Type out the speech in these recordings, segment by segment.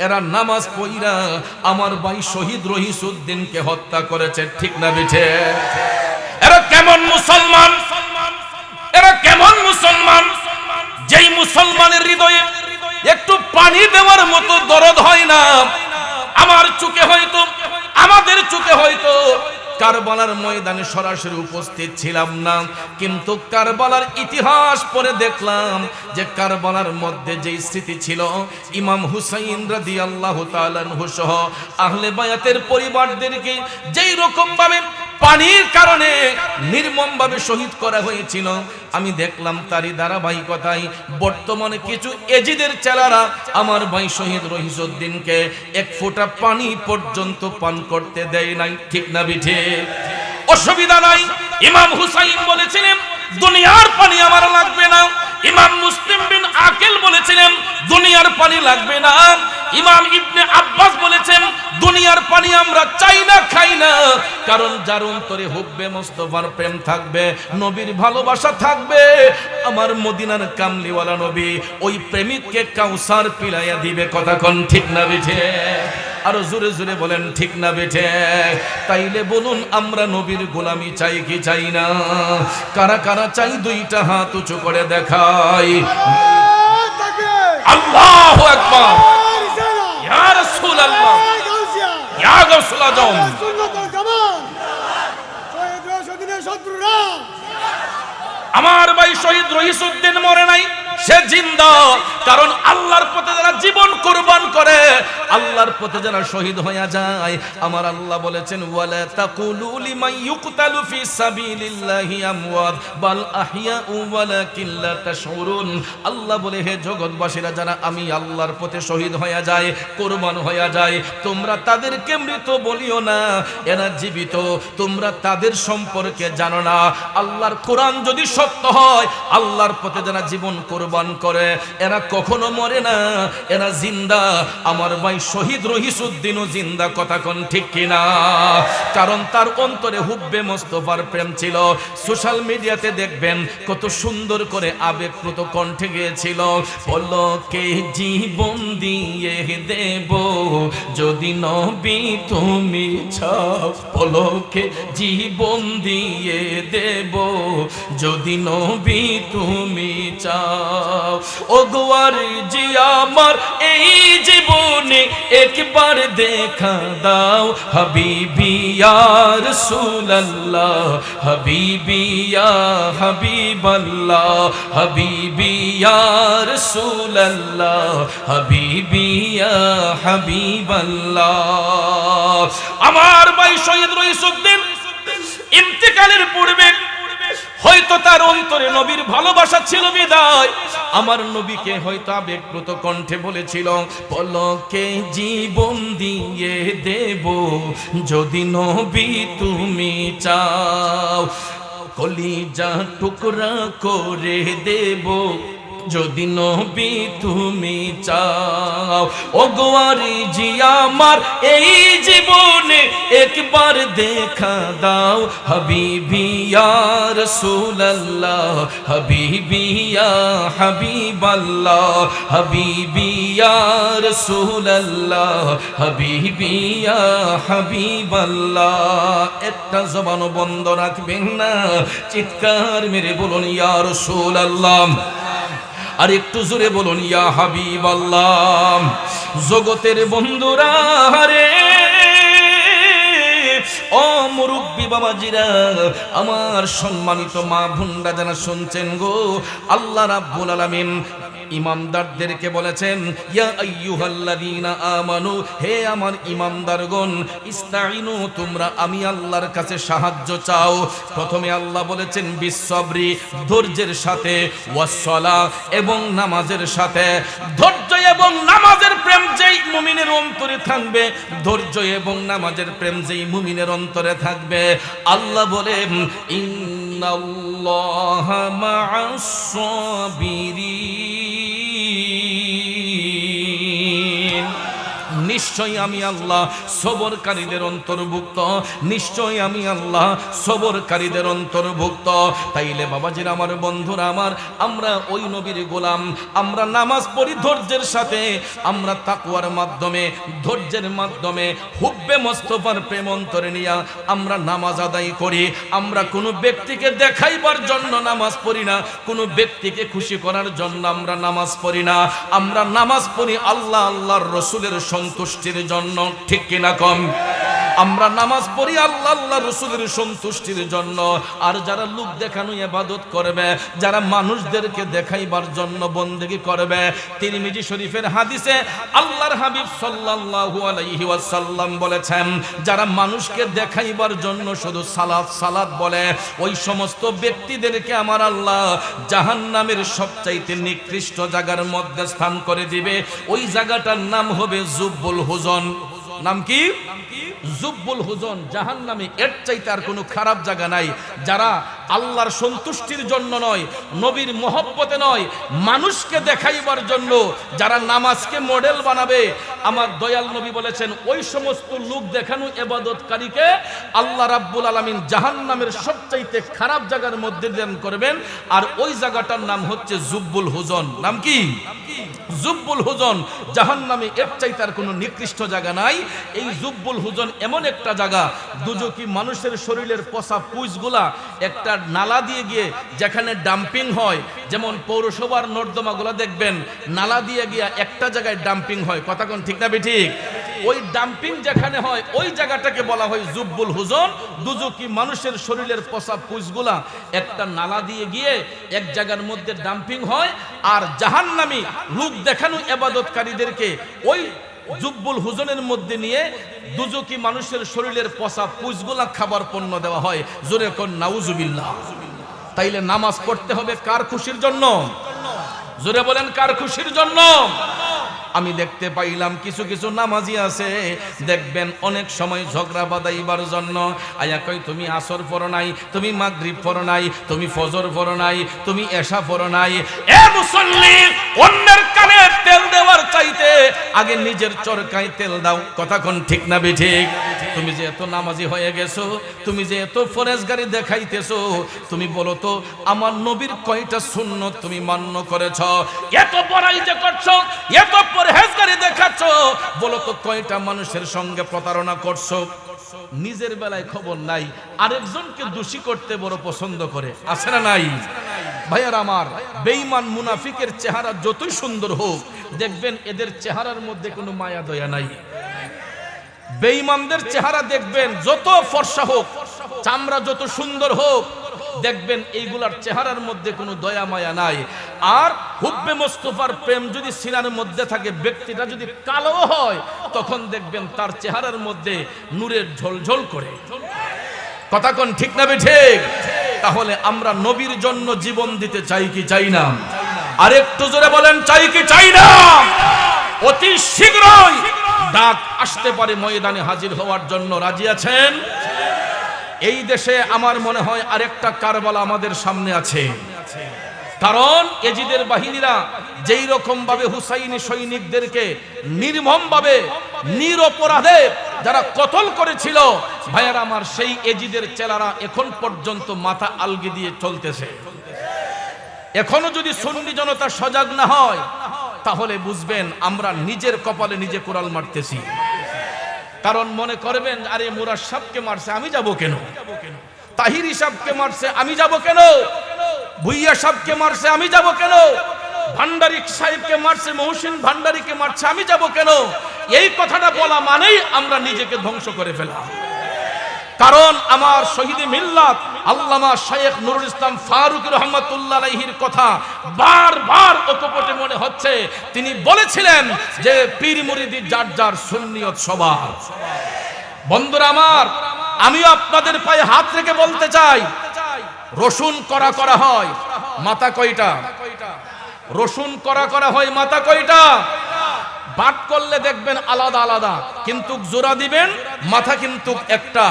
এরা নামাজ পড়া আমার ভাই শহীদ রহিসউদ্দিনকে হত্যা করেছে, ঠিক না বেঠে? এরা কেমন মুসলমান, এরা কেমন মুসলমান যেই মুসলমানের হৃদয়ে একটু পানি দেওয়ার মতো দরদ হয় না। আমার চোখে হয়তো, আমাদের চোখে হয়তো কারবালার ময়দানে সরাসরি উপস্থিত ছিলাম না, কিন্তু কারবালার ইতিহাস পড়ে দেখলাম যে কারবালার মধ্যে যেই স্মৃতি ছিল, ইমাম হুসাইন রাদিয়াল্লাহু তাআলা আনহু সহ আহলে বায়াতের পরিবারদেরকে যেই রকম ভাবে পানির কারণে নির্মমভাবে শহীদ করা হয়েছিল, আমি দেখলাম তারই ধারাবাহিকতায় বর্তমানে কিছু এজিদের চেলারা আমার ভাই শহীদ রহিসউদ্দিনকে এক ফোঁটা পানি পর্যন্ত পান করতে দেয় নাই, ঠিক না বিঠে? অসুবিধা নাই। ইমাম হুসাইন বলেছিলেন দুনিয়ার পানি আমার লাগবে না। ইমাম মুসলিম বিন আকিল বলেছিলেন দুনিয়ার পানি লাগবে না। ইমাম ইবনে আব্বাস বলেছেন দুনিয়ার পানি আমরা চাই না, খাই না, কারণ যার অন্তরে হুব্বে মুস্তাফার প্রেম থাকবে, নবীর ভালোবাসা থাকবে, আমার মদিনার কামলিওয়ালা নবী ওই প্রেমিককে কাউসার পিলাইয়া দিবে। কথা কোন ঠিক না বেঠে? আরো জোরে জোরে বলেন ঠিক না বেঠে? তাইলে বলুন আমরা নবীর গোলামি চাই কি চাই না? কারা কারা চাই দুইটা হাত উঁচু করে দেখাই। আল্লাহু আকবার, ইয়া রাসূলুল্লাহ, ইয়া গাউসুল আজম। আমার ভাই শহীদ রহিসউদ্দিন মরে নাই, সে জিন্দা। কারণ আল্লাহর পথে যারা জীবন কুরবান করে, আল্লাহর পথে যারা শহীদ হয়ে যায়, আমার আল্লাহ বলেছেন ওয়ালা তাকুলু লিমান ইউকতালু ফি সাবিলিল্লাহি আমওয়াত বাল আহইয়াউ ওয়ালাকিন লা তাশউরুন। আল্লাহ বলে হে জগৎবাসীরা, যারা আমি আল্লাহর পথে শহীদ হয়ে যায়, কুরবান হয়ে যায়, তোমরা তাদেরকে মৃত বলিও না, এরা জীবিত, তোমরা তাদের সম্পর্কে জানো না। আল্লাহর কোরআন যদি সত্য হয়, আল্লাহর পথে যারা জীবন কুরবান করে এরা কখনো মরে না, এরা জিন্দা। আমার ভাই শহীদ রহিসউদ্দিনও জিন্দা। কথা কোন ঠিক কিনা? কারণ তার অন্তরে হুব্বে মুস্তাফার প্রেম ছিল। সোশ্যাল মিডিয়াতে দেখবেন কত সুন্দর করে আবেগপ্রত কণ্ঠে গেয়েছিল, পলকে জীবন দিয়ে দেব যদি নবী তুমি চাও, পলকে জীবন দিয়ে দেব যদি নবী তুমি চাও। ও গোয়ার জি আমার এই জীবনে একবার দেখা দাও, হাবিবি ইয়া রাসূলুল্লাহ, হাবিবি ইয়া হাবিবাল্লাহ, হাবিবি ইয়া রাসূলুল্লাহ, হাবিবি ইয়া হাবিবাল্লাহ। আমার ভাই শহীদ রহিসউদ্দিন ইন্তেকালের পূর্বে হয়তো তার অন্তরে নবীর ভালোবাসা ছিল বিদায় আমার নবীকে হয়তো আবেগপ্রত কণ্ঠে বলেছিল, পলকে জীবন দিয়ে দেব যদি নবী তুমি চাও, কলিজা টুকরা করে দেব যদি নবী তুমি চাও। ও গোয়ারি জি আমার এই জীবনে একবার দেখা দাও, হাবিবি ইয়া রাসূলুল্লাহ, হাবিবি ইয়া হাবিবাল্লাহ, হাবিবি ইয়া রাসূলুল্লাহ, হাবিবি ইয়া হাবিবাল্লাহ। একটা জবানও বন্ধ রাখবেন না, চিৎকার মেরে বলুন ইয়া রাসূলুল্লাহ। আর একটু জোরে বলুন ইয়া হাবিবাল্লাহ। জগতের বন্ধুরা রে, ও মুরব্বি বাবাজিরা, আমার সম্মানিত মা বোনরা যারা শুনছেন গো, আল্লাহ রাব্বুল আলামিন ইমানদারদেরকে বলেছেন ইয়া আইয়ুহাল্লাযীনা আমানু, হে আমার ইমানদারগণ, ইস্তাইনু, তোমরা আমি আল্লাহর কাছে সাহায্য চাও। প্রথমে আল্লাহ বলেছেন বিসসবরি, ধৈর্যের সাথে, ওয়াসসালা, এবং নামাজের সাথে। ধৈর্য এবং নামাজের প্রেম যেই মুমিনের অন্তরে থাকবে, ধৈর্য এবং নামাজের প্রেম যেই মুমিনের অন্তরে থাকবে, আল্লাহ বলেন ইন্নাল্লাহা মা'আস সাবিরিন। নিশ্চয়ই আমি আল্লাহ সবরকারীদের অন্তর্ভুক্ত, নিশ্চয়ই আমি আল্লাহ সবরকারীদের অন্তর্ভুক্ত। তাইলে বাবাজির আমার, বন্ধুরা আমার, আমরা ওই নবীর গোলাম। আমরা নামাজ পড়ি ধৈর্যের সাথে, আমরা তাকওয়ার মাধ্যমে, ধৈর্যের মাধ্যমে, হুব্বে মোস্তফার প্রেম অন্তরে নিয়ে আমরা নামাজ আদায় করি। আমরা কোনো ব্যক্তিকে দেখাইবার জন্য নামাজ পড়ি না, কোনো ব্যক্তিকে খুশি করার জন্য আমরা নামাজ পড়ি না। আমরা নামাজ পড়ি আল্লাহ আল্লাহর রসুলের সন্তুষ্টির জন্য, ঠিক কিনা কম? আমরা নামাজ পড়ি আল্লাহ আল্লাহ রসুলের সন্তুষ্টির জন্য। আর যারা লোক দেখানো ইবাদত করবে, যারা মানুষদেরকে দেখাইবার জন্য বন্দেগী করবে, তিরমিজি শরীফের হাদিসে আল্লাহর হাবিব সাল্লাল্লাহু আলাইহি ওয়াসাল্লাম বলেছেন, যারা মানুষকে দেখাইবার জন্য শুধু সালাত সালাত বলে, ওই সমস্ত ব্যক্তিদেরকে আমার আল্লাহ জাহান্নামের সবচাইতে নিকৃষ্ট জায়গার মধ্যে স্থান করে দিবে। ওই জায়গাটার নাম হবে জুব্বুল হুজন। নাম কি? জুব্বুল হুজন। জাহান্নামে এর চাইতে আর কোনো খারাপ জায়গা নাই। যারা আল্লাহর সন্তুষ্টির জন্য নয়, নবীর মহব্বতে নয়, মানুষকে দেখাইবার জন্য যারা নামাজকে মডেল বানাবে, আমার দয়াল নবী বলেছেন ওই সমস্ত লোক দেখানো ইবাদতকারীকে আল্লাহ রাব্বুল আলামিন জাহান্নামের সবচাইতে খারাপ জায়গার মধ্যে দান করবেন। আর ওই জায়গাটার নাম হচ্ছে জুব্বুল হুজন। নাম কি? জুব্বুল হুজন। জাহান্নামে এর চাইতে আর কোনো নিকৃষ্ট জায়গা নাই। এই জুব্বুল হুজন এমন একটা জায়গা, দুজকি মানুষের শরীরের পচা পুঁজগুলা একটা নালা দিয়ে গিয়ে যেখানে ডাম্পিং হয়, যেমন পৌরসভার নর্দমাগুলা দেখবেন নালা দিয়ে গিয়া একটা জায়গায় ডাম্পিং হয়, কথা কোন ঠিক না বেঠিক? ওই ডাম্পিং যেখানে হয় ওই জায়গাটাকে বলা হয় জুব্বুল হুজন। দুজকি মানুষের শরীরের পচা পুঁজগুলা একটা নালা দিয়ে গিয়ে এক জায়গার মধ্যে ডাম্পিং হয়। আর জাহান্নামী লোক দেখানো ইবাদতকারীদেরকে ওই জুব্বুল হুজনের মধ্যে নিয়ে দুজকি মানুষের শরীরের পচা পুঁজগুলা খাবার পণ্য দেওয়া হয়। জোরে কোন নাউজুবিল্লাহ। তাইলে নামাজ পড়তে হবে কার খুশির জন্য? জোরে বলেন, কার খুশির জন্য? আমি দেখতে পাইলাম কিছু কিছু নামাজি আছে, দেখবেন অনেক সময় ঝগড়া বাঁধাইবার জন্য আয়া কই তুমি আসর পড়ো নাই, তুমি মাগরিব পড়ো নাই, তুমি ফজর পড়ো নাই, তুমি এশা পড়ো নাই। এ মুসল্লি, অন্যের কানে তেল দেওয়ার চাইতে আগে নিজের চরকায় তেল দাও, কথা কোন ঠিক না বেঠিক? তুমি যে এত নামাজি হয়ে গেছো, তুমি যে এত ফরেজগারি দেখাইতেছো, তুমি বলো তো আমার নবীর কয়টা সুন্নত তুমি মান্য করেছো? এত বড়াই যে করছো, এত পরহেজগারি দেখাচ্ছ, বলো তো কয়টা মানুষের সঙ্গে প্রতারণা করছো? নিজের বেলায় খবর নাই, আরেকজনকে দোষী করতে বড় পছন্দ করে, আছে না নাই? ভাইয়ার আমার, বেঈমান মুনাফিকের চেহারা যতই সুন্দর হোক, দেখবেন এদের চেহারার মধ্যে কোনো মায়া দয়া নাই। বেঈমানদের চেহারা দেখবেন যত ফর্সা হোক, চামড়া যত সুন্দর হোক, দেখবেন এইগুলার চেহারার মধ্যে কোনো দয়া মায়া নাই। আর হুব্বে মোস্তফার প্রেম যদি সিনার মধ্যে থাকে, ব্যক্তিটা যদি কালো হয়, তখন দেখবেন তার চেহারার মধ্যে নূরের ঝলঝল করে, কথা কোন ঠিক না ঠিক? তাহলে আমরা নবীর জন্য জীবন দিতে চাই কি চাই না? আর একটু জোরে বলেন, চাই কি চাই না? অতি শীঘ্রই ডাক আসতে পারে ময়দানে হাজির হওয়ার জন্য। রাজি আছেন? এই দেশে আমার মনে হয় আরেকটা কারবালা আমাদের সামনে আছে। কারণ এজিদের বাহিনীরা যেই রকম ভাবে হুসাইনি সৈনিকদেরকে নির্মম ভাবে নিরপরাধে যারা কতল করেছিল, ভাইয়ারা আমার, সেই এজিদের চেলারা এখন পর্যন্ত মাথা আলগি দিয়ে চলতেছে। এখনো যদি সুন্নি জনতা সজাগ না হয়, তাহলে বুঝবেন আমরা নিজের কপালে নিজে কোরাল মারতেছি। কারণ মনে করবেন, আরে মুরাদ সাহেবকে মারছে আমি যাব কেন, তাহিরি সাহেবকে মারছে আমি যাব কেন, ভুইয়া সাহেবকে মারছে আমি যাব কেন, ভান্ডারী সাহেবকে মারছে, মহসিন ভান্ডারীকে মারছে আমি যাব কেন? এই কথাটা বলা মানেই আমরা নিজেকে ধ্বংস করে ফেলা। কারণ আমার শহীদে মিল্লাত আল্লামা শাইখ নুরুল ইসলাম ফারুকী রহমাতুল্লাহ আলাইহির কথা বারবার অকপটে মনে হচ্ছে। তিনি বলেছিলেন যে পীর মুরিদি যার যার সুন্নিয়ত সবার। বন্ধুরা আমার, আমিও আপনাদের পায়ে হাত রেখে বলতে চাই, রসুন করা করা হয়, মাথা কয়টা? রসুন করা করা হয়, মাথা কয়টা? বাট করলে দেখবেন আলাদা আলাদা, কিন্তু জোড়া দিবেন মাথা কিন্তু একটা।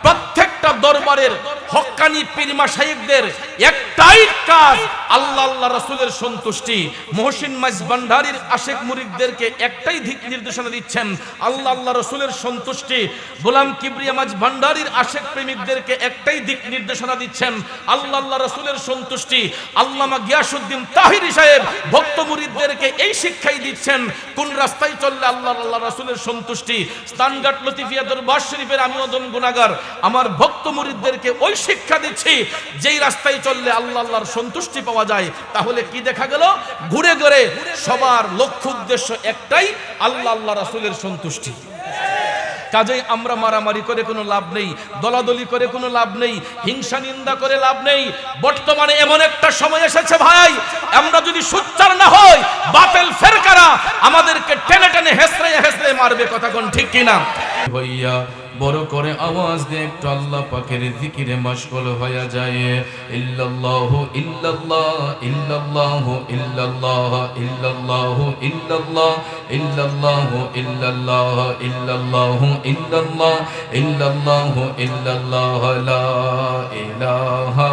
প্রত্যেকটা দরবারের হক্কানি পীর মাশায়েখদের একটা একটাই কাজ, আল্লাহ আল্লাহ রাসূলের সন্তুষ্টি। মহসিন মাঝভান্ডারীর আশেক মুরিদদেরকে একটাই দিক নির্দেশনা দিচ্ছেন, আল্লাহ আল্লাহ রাসূলের সন্তুষ্টি। গোলাম কিবরিয়া মাঝভান্ডারীর আশেক প্রেমিকদেরকে একটাই দিক নির্দেশনা দিচ্ছেন, আল্লাহ আল্লাহ রাসূলের সন্তুষ্টি। আল্লামা গিয়াসউদ্দিন তাহিরি সাহেব ভক্ত মুরিদদেরকে এই শিক্ষাই দিচ্ছেন, কোন রাস্তায় চললে আল্লাহ আল্লাহ রাসূলের সন্তুষ্টি। স্থানঘাট লতিফিয়া দরবার শরীফের আমি ওদম গুনাহগার, আমার ভক্ত মুরিদদেরকে ওই শিক্ষা দিচ্ছি, যেই রাস্তায় চললে আল্লাহ আল্লাহর সন্তুষ্টি পাওয়া যায়। তাহলে কি দেখা গেল? ঘুরে ঘুরে সবার লক্ষ্য উদ্দেশ্য একটাই, আল্লাহ আল্লাহ রাসূলের সন্তুষ্টি। কাজেই আমরা মারামারি করে কোনো লাভ নেই, দলাদলি করে কোনো লাভ নেই, হিংসা নিন্দা করে লাভ নেই। বর্তমানে এমন একটা সময় এসেছে ভাই, আমরা যদি সোচ্চার না হই, বাতিল ফেরকারা আমাদেরকে টেনে টেনে হেসড়ে হেসড়ে মারবে। কথা কোন ঠিক কিনা? হইয়া বড় করে আওয়াজ দিয়ে একটু আল্লাহ পাকের জিকিরে মশগুল হয়ে যায়। ইল্লাল্লাহু ইল্লাল্লাহ ইল্লাল্লাহু ইল্লাল্লাহ ইল্লাল্লাহু ইল্লাল্লাহ ইল্লাল্লাহু ইল্লাল্লাহ ইল্লাল্লাহু ইল্লাল্লাহ ইল্লাল্লাহু ইল্লাল্লাহ লা ইলাহা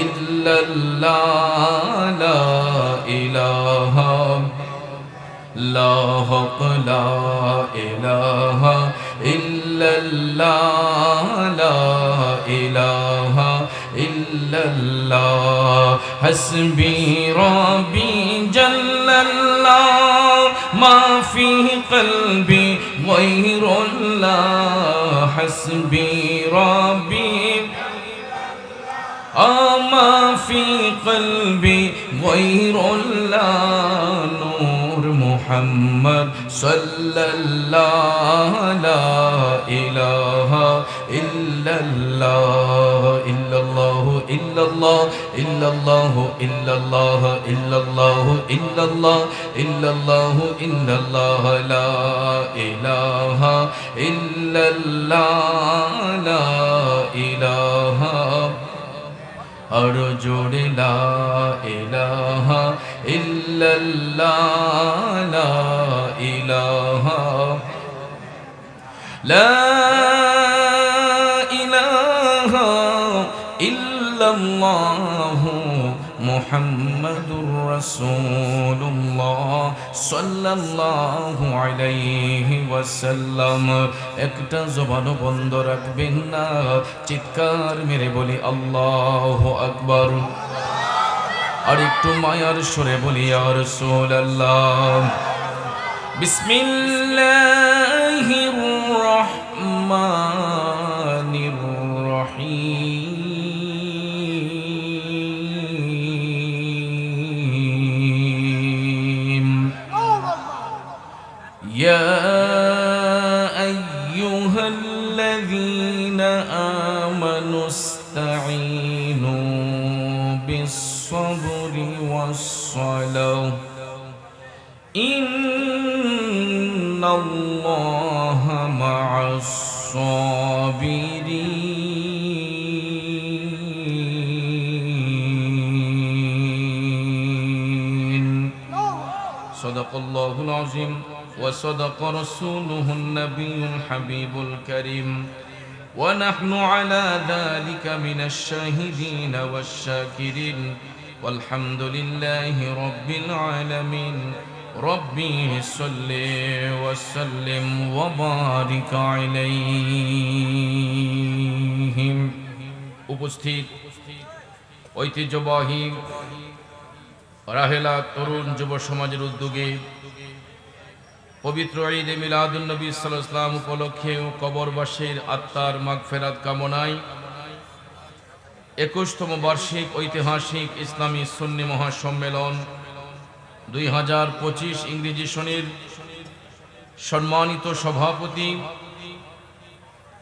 ইল্লাল্লাহ লা ইলাহা লা হক লা ইলাহা ইল্লাল্লাহ লা ইলাহা ইল্লাল্লাহ হাসবি রাব্বি জাল্লাল্লাহ মা ফি কলবি গায়রুল্লাহ হাসবি রাব্বি আমা ফি কলবি গায়রুল্লাহ নূর মুহাম্মদ সাল্লাল্লাহ লা ইলাহা ইল্লাল্লাহ ইল্লাল্লাহু ইল্লাল্লাহ ইল্লাল্লাহু ইল্লাল্লাহ ইল্লাল্লাহু ইল্লাল্লাহ ইল্লাল্লাহু ইল্লাল্লাহ লা ইলাহা ইল্লাল্লাহ লা ইলাহা আর জোড়ে লা ইলাহা ইল্লাল্লাহ লা ইলাহা লা ইলাহা ইল্লাল্লাহ মুহাম্মাদুর রাসূলুল্লাহ সাল্লাল্লাহু আলাইহি ওয়াসাল্লাম। একটা জবানও বন্ধ রাখবেন না, চিৎকার মেরে বলি আল্লাহু আকবার। আর একটু মায়ার সুরে বলি ইয়া রাসূলুল্লাহ। বিসমিল্লাহির রহমানির রহিম। ইয়া আইয়ুহাল্লাযীনা আমানু ইসতাঈনু বিস-সাবরি ওয়াস-সালাহ ইন্নাল্লাহা মা'আস-সাবিরিন। সাদাকাল্লাহুল আযীম ওয়া সাদাকা রাসূলুহুন নাবিয়্যুল হাবিবুল কারীম ওয়া নাহনু আলা যালিকা মিনাশ শাহিদিন ওয়াশ শাকিরিন ওয়ালহামদুলিল্লাহি রাব্বিল আলামিন। রব্বি সাল্লি ওয়া সাল্লিম ওয়া বারিক আলাইহি। উপস্থিত ঐতিহ্যবাহী রাহেলা তরুণ যুব সমাজের উদ্যোগে পবিত্র ঈদে মিলাদুন নবী সাল্লাল্লাহু আলাইহি ওয়াসাল্লাম উপলক্ষে ও কবরবাসীর আত্মার মাগফিরাত কামনায় 21তম বার্ষিক ঐতিহাসিক ইসলামী সুন্নি মহাসম্মেলন 2025 ইংরেজি সনের সম্মানিত সভাপতি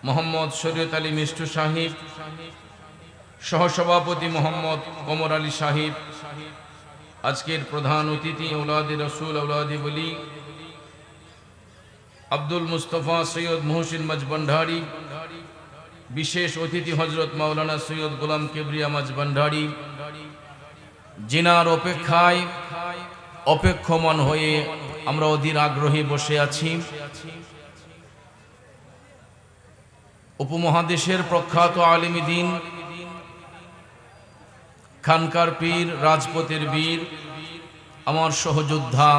মোহাম্মদ শরীয়ত আলী মিষ্টু সাহেব, সহসভাপতি মোহাম্মদ কমর আলী সাহেব, আজকের প্রধান অতিথি আওলাদে রসুল আওলাদে ওলি আব্দুল মুস্তফা সৈয়দ মহসিন মাঝভান্ডারী, বিশেষ অতিথি হযরত মাওলানা সৈয়দ গোলাম কিবরিয়া মাঝভান্ডারী, জিনার অপেক্ষায় অপেক্ষমান হয়ে আমরা অধীর আগ্রহে বসে আছি। উপমহাদেশের প্রখ্যাত আলেম দ্বীন খানকার পীর, রাজপথের বীর, আমার সহযোদ্ধা,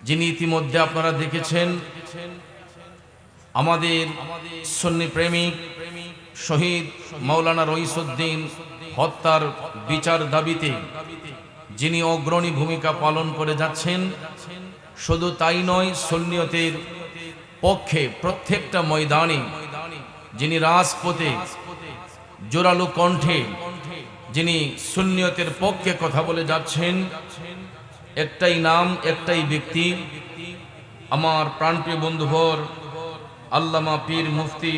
যিনি ইতিমধ্যে আপনারা দেখেছেন আমাদের সুন্নি প্রেমিক শহীদ মাওলানা রইসউদ্দিন হত্যার বিচার দাবিতে যিনি অগ্রণী ভূমিকা পালন করে যাচ্ছেন, শুধু তাই নয়, সুন্নিয়তের পক্ষে প্রত্যেকটা ময়দানে যিনি রাজপথে জোরালো কণ্ঠে যিনি সুন্নিয়তের পক্ষে কথা বলে যাচ্ছেন, একটাই নাম, একটাই ব্যক্তি, আমার প্রাণপ্রিয় বন্ধুভর আল্লামা পীর মুফতি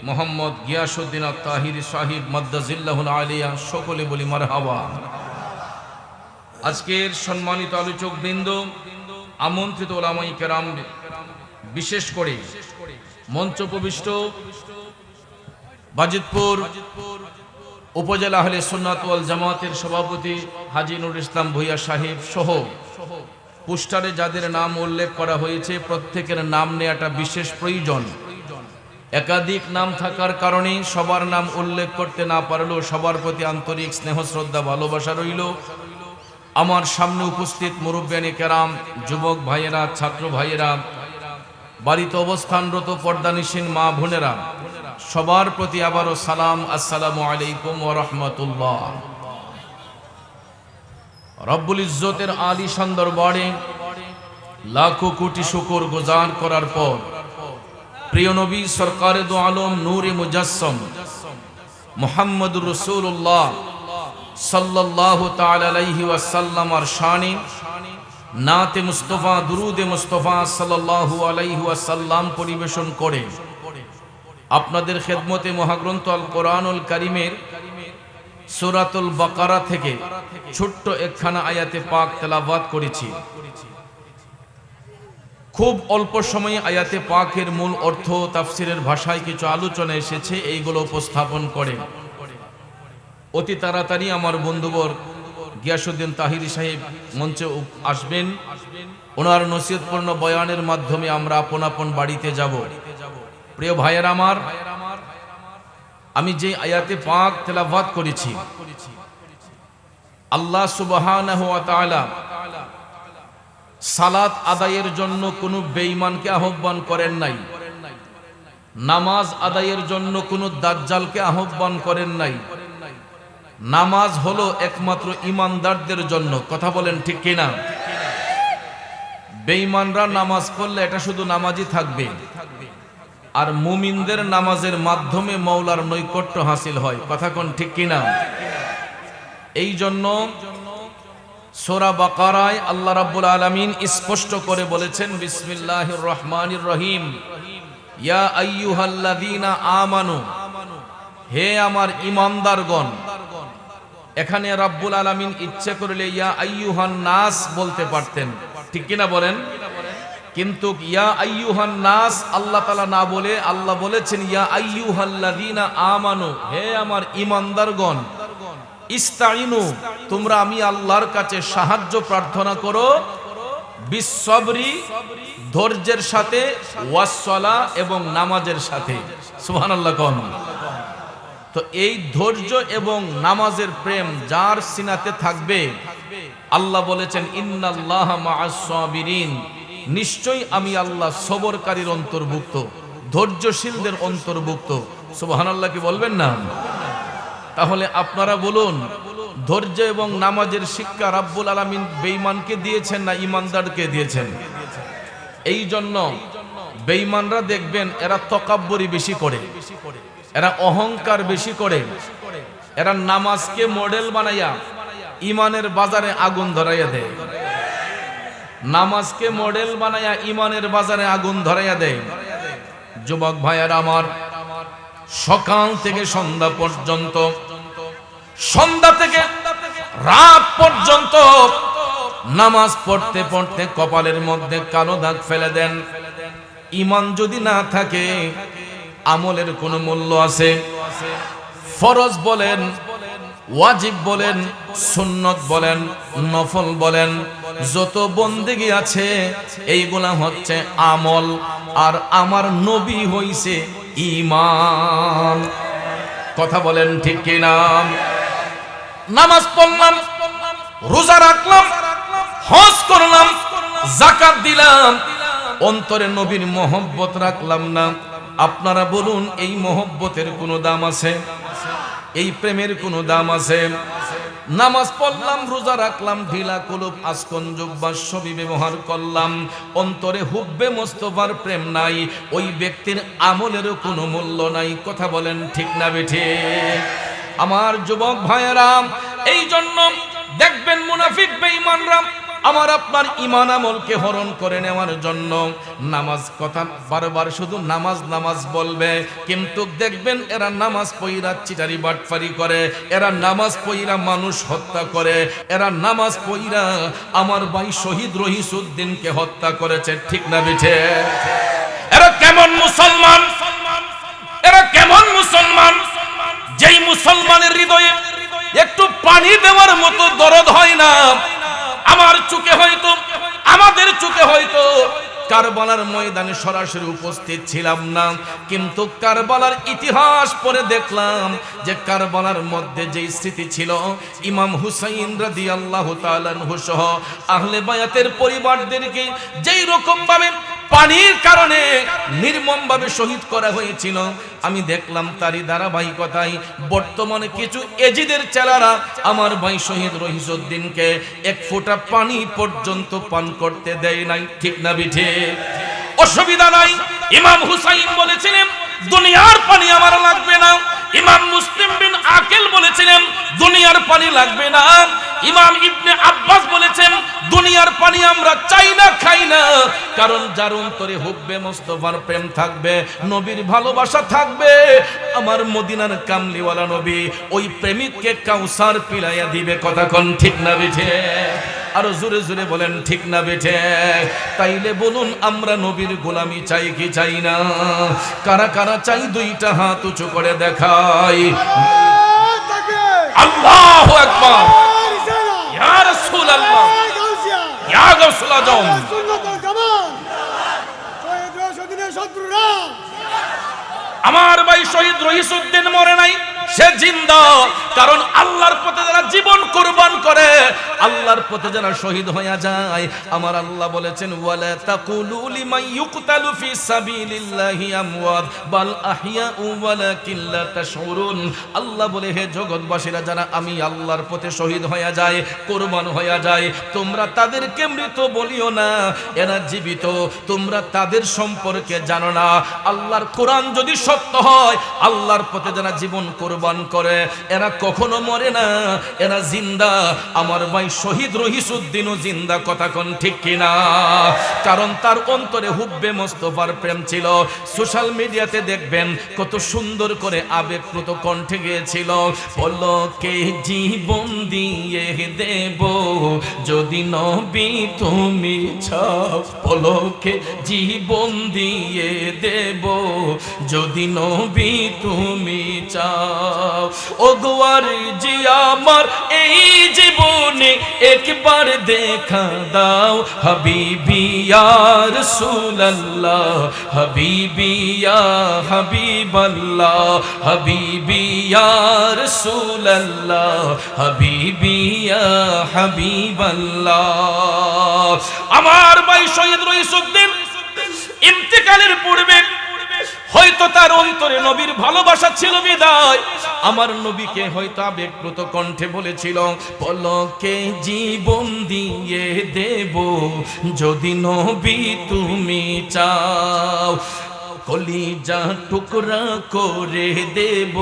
মোহাম্মদ গিয়াসউদ্দিন আত-তাহিরি সাহিব মাদ্দাজিল্লাহুল আলিয়া। সকলে বলি মারহাবা। আজকের সম্মানিত আলোচক বৃন্দ, আমন্ত্রিত ওলামায়ে কেরাম, বিশেষ করে মঞ্চ প্রবিষ্ট বাজিতপুর উপজেলা আহলে সুন্নাত ওয়াল জামাতের সভাপতি হাজী নুরুল ইসলাম ভূঁইয়া সাহেব সহ পোস্টারে যাদের নাম উল্লেখ করা হয়েছে, প্রত্যেকের নাম নেওয়াটা বিশেষ প্রয়োজন। একাধিক নাম থাকার কারণে সবার নাম উল্লেখ করতে না পারলেও সবার প্রতি আন্তরিক স্নেহ শ্রদ্ধা ভালোবাসা রইল। আমার সামনে উপস্থিত মুরব্বিয়ানে কেরাম, যুবক ভাইয়েরা, ছাত্র ভাইয়েরা, বাড়িতে অবস্থানরত পর্দানিসীন মা বোনেরা, সবার প্রতি আবারও সালাম, আসসালামু আলাইকুম ওয়া রাহমাতুল্লাহ। রব্বুল ইজ্জতের আলিশান দরবারে লাখো কোটি শুকর গুজার করার পর প্রিয় নবী সরকারে দো আলম নূরে মুজাসসম মুহাম্মদুর রাসূলুল্লাহ সাল্লাল্লাহু তাআলা আলাইহি ওয়াসাল্লামের শানে নাতে মুস্তাফা, দুরুদে মুস্তাফা সাল্লাল্লাহু আলাইহি ওয়াসাল্লাম পরিবেশন করে আপনাদের খেদমতে মহাগ্রন্থ আল কোরআনুল কারীমের সূরাতুল বাকারা থেকে ছোট্ট একখানা আয়াতে পাক তেলাওয়াত করেছি। খুব অল্প সময়ে আয়াতে পাকের মূল অর্থ তাফসিরের ভাষায় কিছু আলোচনা এসেছে, এইগুলো উপস্থাপন করে অতি তাড়াতাড়ি আমার বন্ধুবর গিয়াসউদ্দিন তাহিরি সাহেব মঞ্চে আসবেন। ওনার নসিহতপূর্ণ বয়ানের মাধ্যমে আমরা আপন আপন বাড়িতে যাব। প্রিয় ভাইয়েরা আমার, আমি যে আয়াতে পাক তেলাওয়াত করেছি, আল্লাহ সুবহানাহু ওয়া তাআলা সালাত আদায়ের জন্য কোনো বেঈমানকে আহ্বান করেন নাই, নামাজ আদায়ের জন্য কোনো দাজ্জালকে আহ্বান করেন নাই। নামাজ হলো একমাত্র ঈমানদারদের জন্য। কথা বলেন ঠিক কিনা? বেঈমানরা নামাজ পড়লে এটা শুধু নামাজই থাকবে, আর মুমিনদের নামাজের মাধ্যমে মাওলার নৈকট্য হাসিল হয়। কথা কোন ঠিক কিনা? এই জন্য সূরা বাকারায় আল্লাহ রাব্বুল আলামিন স্পষ্ট করে বলেছেন, বিসমিল্লাহির রহমানির রহিম, ইয়া আইয়ুহাল্লাযীনা আমানু, হে আমার ঈমানদারগণ। এখানে রাব্বুল আলামিন ইচ্ছে করলে ইয়া আইয়ুহান নাস বলতে পারতেন, ঠিক কিনা বলেন? কিন্তু ইয়া আইয়ুহান নাস আল্লাহ তাআলা না বলে আল্লাহ বলেছেন ইয়া আইয়ুহাল্লাযীনা আমানু, হে আমার ঈমানদারগণ। ইস্তাইনু, তোমরা আমি আল্লাহর কাছে সাহায্য প্রার্থনা করো, বিসসবরি, ধৈর্যের সাথে, ওয়াসসালা, এবং নামাজের সাথে। সুবহানাল্লাহ কোন। তো এই ধৈর্য এবং নামাজের প্রেম যার সিনাতে থাকবে, আল্লাহ বলেছেন ইন্নাল্লাহা মাআস সাবিরিন, নিশ্চয়ই আমি আল্লাহ সবরকারীর অন্তর্ভুক্ত, ধৈর্যশীলদের অন্তর্ভুক্ত। সুবহানাল্লাহ কি বলবেন না? তাহলে আপনারা বলুন, ধৈর্য এবং নামাজের শিক্ষা রাব্বুল আলামিন বেঈমানকে দিয়েছেন না ঈমানদারকে দিয়েছেন? এই জন্য বেঈমানরা দেখবেন এরা তাকাব্বুরি বেশি করে, এরা অহংকার বেশি করে, এরা নামাজকে মডেল বানাইয়া ঈমানের বাজারে আগুন ধরাইয়া দেয়। নামাজকে মডেল বানাইয়া ঈমানের বাজারে আগুন ধরাইয়া দেয়। যুবক ভাইয়েরা আমার, সকাল থেকে সন্ধ্যা পর্যন্ত, সন্ধ্যা থেকে রাত পর্যন্ত নামাজ পড়তে পড়তে কপালের মধ্যে কালো দাগ ফেলে দেন। ঈমান যদি না থাকে আমলের কোনো মূল্য আছে? ফরজ বলেন, ওয়াজিব বলেন, সুন্নত বলেন, নফল বলেন, যত বন্দেগী আছে এইগুলা হচ্ছে আমল, আর আমার নবী হইছে ঈমান। কথা বলেন ঠিক কিনা? নামাজ পড়লাম, রোজা রাখলাম, হজ করলাম, যাকাত দিলাম, অন্তরে নবীর মহব্বত রাখলাম না। আপনারা বলুন, এই মহব্বতের কোনো দাম আছে? এই প্রেমের কোনো দাম আছে? নামাজ পড়লাম, রোজা রাখলাম, ঢিলা কুলুপ আসকন জুব্বা সবই ব্যবহার করলাম, অন্তরে হুব্বে মোস্তফার প্রেম নাই, ওই ব্যক্তির আমলেরও কোনো মূল্য নাই। কথা বলেন ঠিক না বেঠিক? আমার যুবক ভাইয়েরা, এই জন্য দেখবেন মুনাফিক বেঈমানরা আমার আপনার ঈমান আমলকে হরণ করে নেওয়ার জন্য নামাজ কথা বারবার শুধু নামাজ নামাজ বলবে, কিন্তু দেখবেন এরা নামাজ পইরা চিটারি বাটফারি করে, এরা নামাজ পইরা মানুষ হত্যা করে, এরা নামাজ পইরা আমার ভাই শহীদ রহিসউদ্দিনকে হত্যা করেছে। ঠিক না বিঠে? এরা কেমন মুসলমান? এরা কেমন মুসলমান? যেই মুসলমানের হৃদয়ে একটু পানি দেওয়ার মতো দরদ হয় না। আমার চোখে হয়তো, আমাদের চোখে হয়তো কারবালার ময়দানে সরাসরি উপস্থিত ছিলাম না, কিন্তু কারবালার ইতিহাস পড়ে দেখলাম যে কারবালার মধ্যে যেই স্মৃতি ছিল, ইমাম হুসাইন রাদিয়াল্লাহু তাআলা আনহু সহ আহলে বায়াতের পরিবারদেরকে যেই রকম ভাবে পানির কারণে নির্মমভাবে শহীদ করা হয়েছিল, আমি দেখলাম তারই ধারাবাহিকতায় বর্তমানে কিছু এজিদের চেলারা আমার ভাই শহীদ রহিসউদ্দিনকে এক ফোঁটা পানি পর্যন্ত পান করতে দেয় নাই। ঠিক না বিঠে? অসুবিধা নাই। ইমাম হুসাইন বলেছিলেন দুনিয়ার পানি আমার লাগবে না। ইমাম মুসলিম বিন আকিল বলেছিলেন দুনিয়ার পানি লাগবে না। ইমাম ইবনে আব্বাস বলেছেন দুনিয়ার পানি আমরা চাই না, খাই না, কারণ যার অন্তরে হুব্বে মুস্তাফার প্রেম থাকবে, নবীর ভালোবাসা থাকবে, আমার মদিনার কামলিওয়ালা নবী ওই প্রেমিককে কাউসার পিলাইয়া দিবে। কথা কোন ঠিক না বিঠে? আরো জোরে জোরে বলেন ঠিক না বেঠে? তাইলে বলুন, আমরা নবীর গোলামি চাই কি চাই না? কারা কারা চাই দুইটা হাত উঁচু করে দেখাই। আল্লাহু আকবার, ইয়া রাসূলুল্লাহ, ইয়া গাউসুল আজম। আমার ভাই শহীদ রহিসউদ্দিন মরে নাই, সে জিন্দা। কারণ আল্লাহর পথে যারা জীবন কুরবান করে, আল্লাহর পথে যারা শহীদ হয়ে যায়, আমার আল্লাহ বলেছেন ওয়ালা তাকুলু লিমান ইউকতালু ফি সাবিলিল্লাহি আমওয়াত বাল আহইয়াউ ওয়ালাকিন লা তাশউরুন। আল্লাহ বলে, হে জগৎবাসীরা, যারা আমি আল্লাহর পথে শহীদ হয়ে যায়, কুরবান হয়ে যায়, তোমরা তাদেরকে মৃত বলিও না, এরা জীবিত, তোমরা তাদের সম্পর্কে জানো না। আল্লাহর কোরআন যদি সত্য হয়, আল্লাহর পথে যারা জীবন কুরবান করে এরা কখনো মরে না, এরা জিন্দা। আমার ভাই শহীদ রহিসউদ্দিনও জিন্দা। কথা কোন ঠিক কিনা? কারণ তার অন্তরে হুব্বে মুস্তাফার প্রেম ছিল। সোশ্যাল মিডিয়াতে দেখবেন কত সুন্দর করে আবেগপ্রত কণ্ঠে গিয়েছিল, পলকে জীবন দিয়ে দেব যদি নবী তুমি চাও, পলকে জীবন দিয়ে দেব যদি নবী তুমি চাও। ও গোয়ার জি আমার এই জীবনে একবার দেখা দাও, হাবিবি ইয়া রাসূলুল্লাহ, হাবিবি ইয়া হাবিবাল্লাহ, হাবিবি ইয়া রাসূলুল্লাহ, হাবিবি ইয়া হাবিবাল্লাহ। আমার ভাই শহীদ রহিসউদ্দিন ইন্তেকালের পূর্বে হয়তো তার অন্তরে নবীর ভালোবাসা ছিল বিদায় আমার নবীকে হয়তো আবেগপ্রত কণ্ঠে বলেছিল, পলকে জীবন দিয়ে দেব যদি নবী তুমি চাও, কলিজা টুকরা করে দেব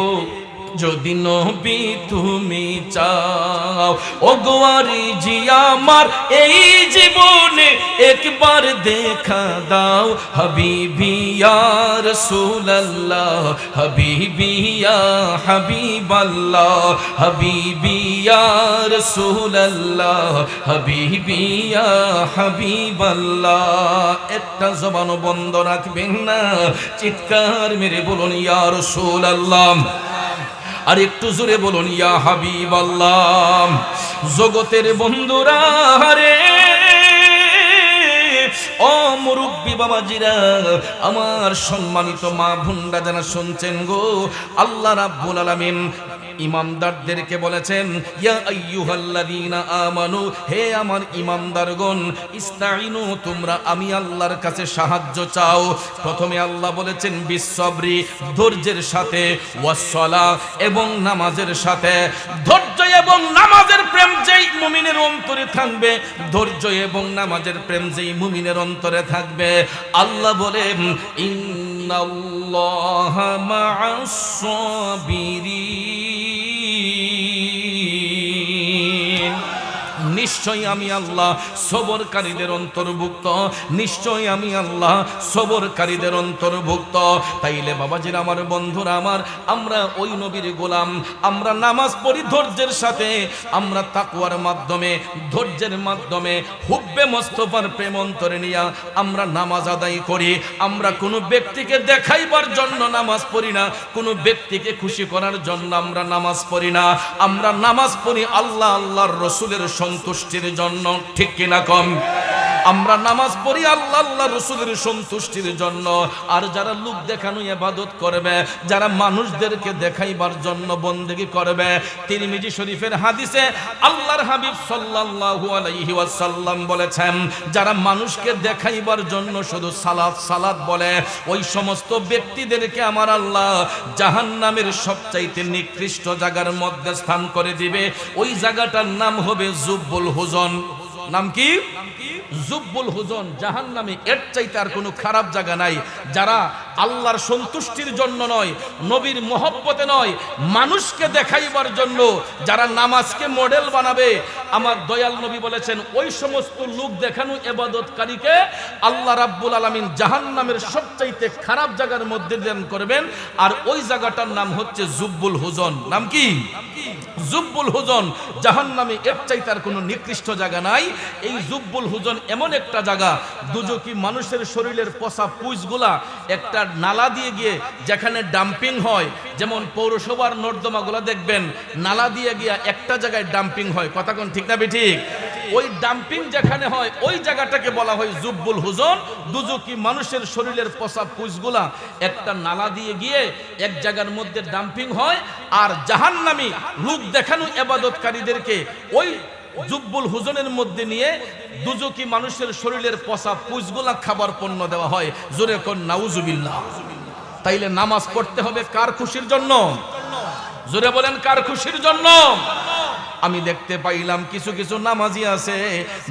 যদি নবী তুমি চাও। ও গোয়ারি জি আমার এই জীবনে একবার দেখা দাও, হাবিবি ইয়া রাসূলুল্লাহ, হাবিবি ইয়া হাবিবাল্লাহ, হাবিবি ইয়া রাসূলুল্লাহ, হাবিবি ইয়া হাবিবাল্লাহ। একটা জবানও বন্ধ রাখবেন না, চিৎকার মেরে বলুন ইয়া রাসূলুল্লাহ, আর একটু জোরে বলুন ইয়া হাবিবাল্লাহ। জগতের বন্ধুরা রে, ও মুরব্বী বাবাজিরা, আমার সম্মানিত মা বোনরা যারা শুনছেন গো, আল্লাহ রাব্বুল আলামিন ইমানদারদেরকে বলেছেন, ইয়া আইয়ুহাল্লাযীনা আমানু, হে আমার ইমানদারগণ, ইস্তাইনু, তোমরা আমি আল্লাহর কাছে সাহায্য চাও। প্রথমে আল্লাহ বলেছেন বিসসবরি, ধৈর্যের সাথে, ওয়াসসালা, এবং নামাজের সাথে। ধৈর্য এবং নামাজের প্রেম যেই মুমিনের অন্তরে থাকবে, ধৈর্য এবং নামাজের প্রেম যেই মুমিনের অন্তরে থাকবে, আল্লাহ বলেন ইন্নাল্লাহা মা'আস সাবিরিন, নিশ্চয়ই আমি আল্লাহ সবরকারীদের অন্তর্ভুক্ত, নিশ্চয়ই আমি আল্লাহ সবরকারীদের অন্তর্ভুক্ত। তাইলে বাবাজিরা আমার, বন্ধুরা আমার, আমরা ওই নবীর গোলাম, আমরা নামাজ পড়ি ধৈর্যের সাথে, আমরা তাকওয়ার মাধ্যমে, ধৈর্যের মাধ্যমে, হুব্বে মুস্তাফার প্রেম অন্তরে নিয়ে আমরা নামাজ আদায় করি। আমরা কোনো ব্যক্তিকে দেখাইবার জন্য নামাজ পড়ি না, কোনো ব্যক্তিকে খুশি করার জন্য আমরা নামাজ পড়ি না। আমরা নামাজ পড়ি আল্লাহ আল্লাহর রসুলের সন্তুষ্টির জন্য, ঠিক কিনা কম? আমরা নামাজ পড়ি আল্লাহ আল্লাহ রসুলের সন্তুষ্টির জন্য। আর যারা লোক দেখানো ইবাদত করবে, যারা মানুষদেরকে দেখাইবার জন্য বন্দেগী করবে, তিরমিজি শরীফের হাদিসে আল্লাহর হাবিব সাল্লাল্লাহু আলাইহি ওয়াসাল্লাম বলেছেন, যারা মানুষকে দেখাইবার জন্য শুধু সালাত সালাত বলে, ওই সমস্ত ব্যক্তিদেরকে আমার আল্লাহ জাহান্নামের সবচাইতে নিকৃষ্ট জায়গার মধ্যে স্থান করে দিবে। ওই জায়গাটার নাম হবে জুব্বুল হুজন। নাম কি? জুব্বুল হুজন। জাহান্নামে এর চাইতে আর কোনো খারাপ জায়গা নাই। যারা আল্লাহর সন্তুষ্টির জন্য নয়, নবীর মহব্বতে নয়, মানুষকে দেখাইবার জন্য যারা নামাজকে মডেল বানাবে, আমার দয়াল নবী বলেছেন, ওই সমস্ত লোক দেখানো ইবাদতকারীকে আল্লাহ রাব্বুল আলামিন জাহান্নামের সবচাইতে খারাপ জায়গার মধ্যে দান করবেন। আর ওই জায়গাটার নাম হচ্ছে জুব্বুল হুজন। নাম কি? জুব্বুল হুজন। জাহান্নামে এর চাইতে আর কোনো নিকৃষ্ট জায়গা নাই। এই জুব্বুল হুজন এমন একটা জায়গা, দুজকি মানুষের শরীরের পচা পুঁজগুলা একটা নালা দিয়ে গিয়ে যেখানে ডাম্পিং হয়, যেমন পৌরসভার নর্দমাগুলা দেখবেন নালা দিয়ে গিয়া একটা জায়গায় ডাম্পিং হয়, কথা কোন ঠিক না বেঠিক? ওই ডাম্পিং যেখানে হয় ওই জায়গাটাকে বলা হয় জুব্বুল হুজন। দুজকি মানুষের শরীরের পচা পুঁজগুলা একটা নালা দিয়ে গিয়ে এক জায়গার মধ্যে ডাম্পিং হয়। আর জাহান্নামী লোক দেখানো ইবাদতকারীদেরকে ওই জুব্বুল হুজনের মধ্যে নিয়ে দুজকি মানুষের শরীরের পচা পুঁজগুলা খাবার পণ্য দেওয়া হয়। জোরে কোন নাউজুবিল্লাহ। তাইলে নামাজ পড়তে হবে কার খুশির জন্য? জোরে বলেন, কার খুশির জন্য? আমি দেখতে পাইলাম কিছু কিছু নামাজি আছে,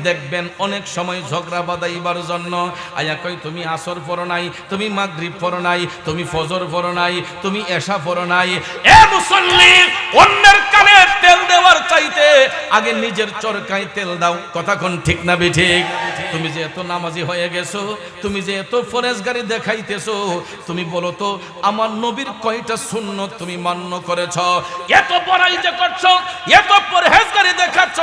দেখবেন অনেক সময় ঝগড়া বাঁধাইবার জন্য আয়া কই, তুমি আসর পড়ো নাই, তুমি মাগরিব পড়ো নাই, তুমি ফজর পড়ো নাই, তুমি এশা পড়ো নাই। এ মুসল্লি, অন্যের কানে তেল দেওয়ার চাইতে আগে নিজের চরকায় তেল দাও, কথা কোন ঠিক না বেঠিক? তুমি যে এত নামাজি হয়ে গেছো, তুমি যে এত ফরেজগারি দেখাইতেছো, তুমি বলো তো আমার নবীর কয়টা সুন্নত তুমি মান্য করেছো? এত পড়াই যে করছো, এত পরহেজগারি দেখাচ্ছ,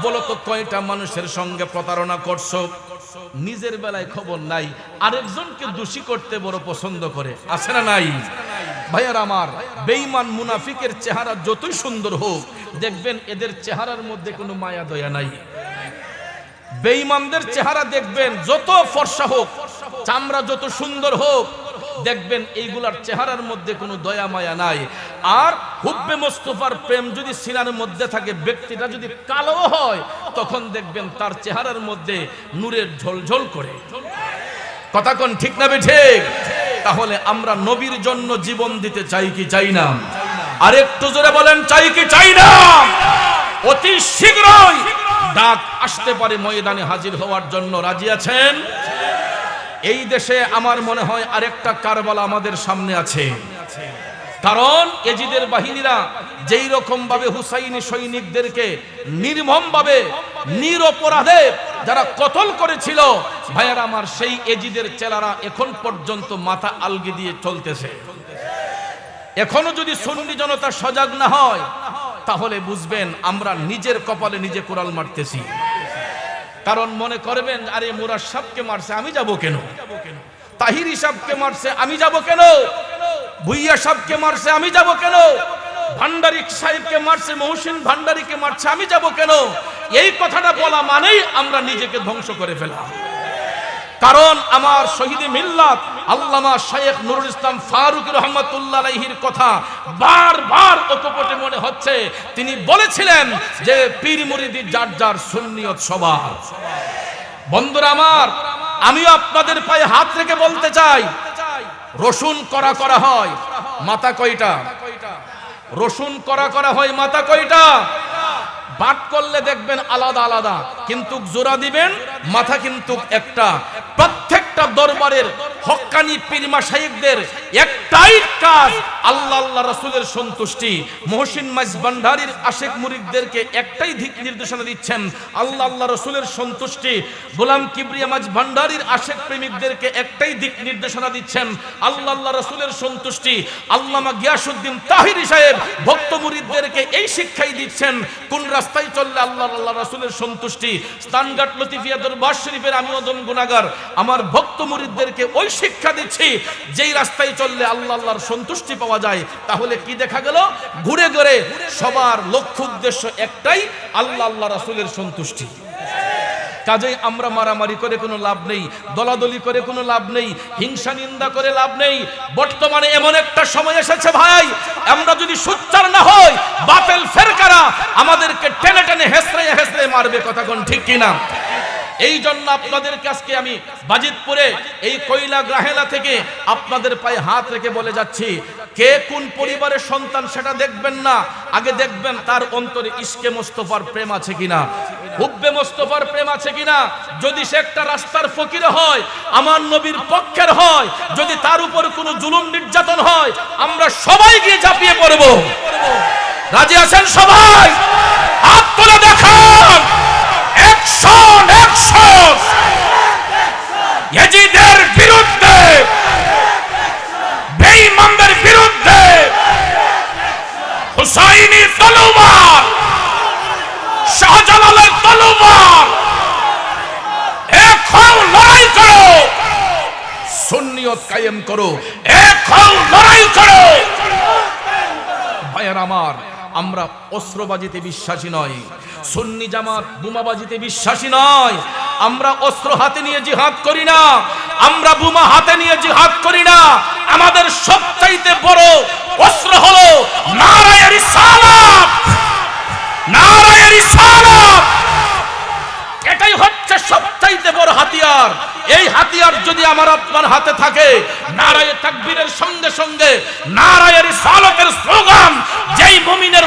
বলো তো কয়টা মানুষের সঙ্গে প্রতারণা করছো? নিজের বেলায় খবর নাই, আরেকজনকে দোষী করতে বড় পছন্দ করে, আছে না নাই? ভাইয়ার আমার, বেঈমান মুনাফিকের চেহারা যতই সুন্দর হোক, দেখবেন এদের চেহারার মধ্যে কোনো মায়া দয়া নাই। বেঈমানদের চেহারা দেখবেন যত ফর্সা হোক, চামড়া যত সুন্দর হোক, দেখবেন এইগুলার চেহারার মধ্যে কোনো দয়া মায়া নাই। আর হুব্বে মুস্তাফার প্রেম যদি সিনার মধ্যে থাকে, ব্যক্তিটা যদি কালো হয়, তখন দেখবেন তার চেহারার মধ্যে নূরের ঝলঝল করে, কথা কোন ঠিক না বেঠিক? তাহলে আমরা নবীর জন্য জীবন দিতে চাই কি চাই না? আরেকটু জোরে বলেন, চাই কি চাই না? অতি শীঘ্রই ডাক আসতে পারে ময়দানে হাজির হওয়ার জন্য। রাজি আছেন? এই দেশে আমার মনে হয় আরেকটা কারবালা আমাদের সামনে আছে। কারণ এজিদের বাহিনীরা যেই রকম ভাবে হুসাইনি সৈনিকদেরকে নির্মম ভাবে নিরপরাধে যারা কতল করেছিল, ভাইয়ারা আমার, সেই এজিদের চেলারা এখন পর্যন্ত মাথা আলগি দিয়ে চলতেছে। এখনো যদি সুন্নি জনতা সজাগ না হয়, তাহলে বুঝবেন আমরা নিজের কপালে নিজে কোরাল মারতেছি। কারণ মনে করবেন, আরে মুরাদ সাহেবকে মারছে, আমি যাব কেন? তাহিরি সাহেবকে মারছে, আমি যাব কেন? ভুইয়া সাহেবকে মারছে, আমি যাব কেন? ভান্ডারী সাহেবকে মারছে, মহসিন ভান্ডারীকে মারছে, আমি যাব কেন? এই কথাটা বলা মানেই আমরা নিজেকে ধ্বংস করে ফেলা। কারণ আমার শহীদে মিল্লাত আল্লামা শাইখ নুরুল ইসলাম ফারুকী রাহমাতুল্লাহ আলাইহির কথা বারবার অকপটে মনে হচ্ছে। তিনি বলেছিলেন যে পীর মুরিদি যার যার সুন্নিয়ত সবার। বন্ধুরা আমার, আমিও আপনাদের পায়ে হাত রেখে বলতে চাই, রসুন করা করা হয়, মাথা কয়টা? রসুন করা করা হয়, মাথা কয়টা? বাট করলে দেখবেন আলাদা আলাদা, কিন্তু জোড়া দিবেন মাথা কিন্তু একটা। প্রত্যেকটা দরবারের হক্কানি পীর মাশায়েখদের একটাই কাজ, আল্লাহ আল্লাহ রাসূলের সন্তুষ্টি। মহসিন মাইজ ভান্ডারীর আশিক মুরিদদেরকে একটাই দিক নির্দেশনা দিচ্ছেন, আল্লাহ আল্লাহ রাসূলের সন্তুষ্টি। গোলাম কিবরিয়া মাইজ ভান্ডারীর আশিক প্রেমিকদেরকে একটাই দিক নির্দেশনা দিচ্ছেন, আল্লাহ আল্লাহ রাসূলের সন্তুষ্টি। আল্লামা গিয়াসউদ্দিন তাহিরি সাহেব ভক্ত মুরিদদেরকে এই শিক্ষাই দিচ্ছেন, কোন রাস্তায় চললে আল্লাহ আল্লাহ রাসূলের সন্তুষ্টি। স্থানঘাট লতিফিয়া দরবার শরীফের আমি ওদম গুনাহগার, আমার ভক্ত মুরিদদেরকে ওই শিক্ষা দিচ্ছি, যেই রাস্তায় চললে আল্লাহ আল্লাহর সন্তুষ্টি পাওয়া যায়। তাহলে কি দেখা গেল? ঘুরে ঘুরে সবার লক্ষ্য উদ্দেশ্য একটাই, আল্লাহ আল্লাহ রাসূলের সন্তুষ্টি। কাজেই আমরা মারামারি করে কোনো লাভ নেই, দলাদলি করে কোনো লাভ নেই, হিংসা নিন্দা করে লাভ নেই। বর্তমানে এমন একটা সময় এসেছে ভাই, আমরা যদি সোচ্চার না হই, বাতিল ফেরকারা আমাদেরকে টেনে টেনে হেসড়ে হেসড়ে মারবে। কথা কোন ঠিক কিনা? এই জন্য আপনাদের কাছে আমি বাজিতপুরে এই কয়লা গ্রাহেলা থেকে আপনাদের পায়ে হাত রেখে বলে যাচ্ছি, কে কোন পরিবারের সন্তান সেটা দেখবেন না, আগে দেখবেন তার অন্তরে ইশকে মোস্তফার প্রেম আছে কিনা, হুব্বে মোস্তফার প্রেম আছে কিনা। যদি সে একটা রাস্তার ফকির হয়, আমার নবীর পক্ষের হয়, যদি তার উপর কোনো জুলুম নির্যাতন হয়, আমরা সবাই গিয়ে ঝাঁপিয়ে পড়ব। রাজি আছেন সবাই? হাত তুলে দেখান। Action action! ইয়াজিদের বিরুদ্ধে, বেঈমানদের বিরুদ্ধে হুসাইনি তলোয়ার, শাহজালালের তলোয়ার, এক হও লড়াই করো, সুন্নিয়ত কায়েম করো, এক হও লড়াই করো। ভাইয়ের আমার, আমরা অস্ত্রবাজিতে বিশ্বাসী নয়, সুন্নি জামাত বোমাবাজিতে বিশ্বাসী নয়। আমরা অস্ত্র হাতে নিয়ে জিহাদ করি না, আমরা বোমা হাতে নিয়ে জিহাদ করি না। আমাদের সবচাইতে বড় অস্ত্র হলো নারায়ে রিসালাত, নারায়ে রিসালাত। এটাই হচ্ছে সবচাইতে বড় হাতিয়ার। এই হাতিয়ার যদি আমার আপনার হাতে থাকে, নারায়ে তাকবীরের সঙ্গে সঙ্গে নারায়ে রিসালাতের স্লোগান যেই মুমিনের